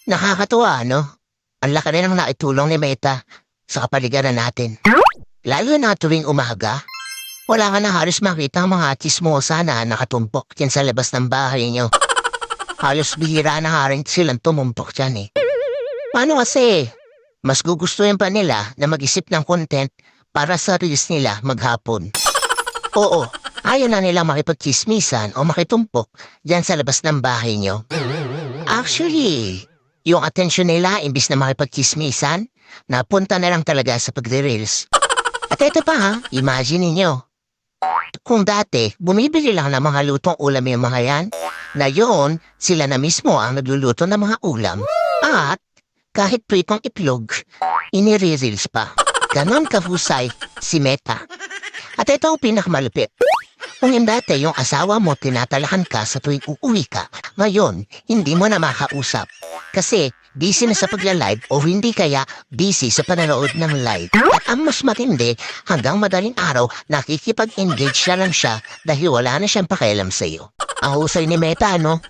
Nakakatuwa, no? Ang laki rin ang naitulong ni Meta sa kapaligiran natin. Lalo na tuwing umaga, wala ka na halos makita ang mga chismosa na nakatumpok dyan sa labas ng bahay niyo. Halos bihira na nga rin silang tumumpok dyan eh. Paano kasi? Mas gugustuhin pa nila na mag-isip ng content para sa reels nila maghapon. Oo, ayaw na nila makipagchismisan o makitumpok dyan sa labas ng bahay niyo. Actually, yung atensyon nila imbis na makipagchismisan, napunta na lang talaga sa pagre-reels. At ito pa ha, imagine ninyo. Kung dati, bumibili lang ng mga lutong ulam yung mga yan, ngayon, sila na mismo ang nagluluto ng mga ulam. At, kahit pritong itlog, inire-reels pa. Ganon kahusay si Meta. At ito ang pinakamalupit. Kung dati yung asawa mo tinatalakan ka sa tuwing uuwi ka, ngayon, hindi mo na makausap. Kasi, busy na sa pagla-live o hindi kaya busy sa pananood ng live. At ang mas matindi, hanggang madaling araw, nakikipag-engage na lang siya dahil wala na siyang pakialam sa iyo. Ang husay ni Meta, no?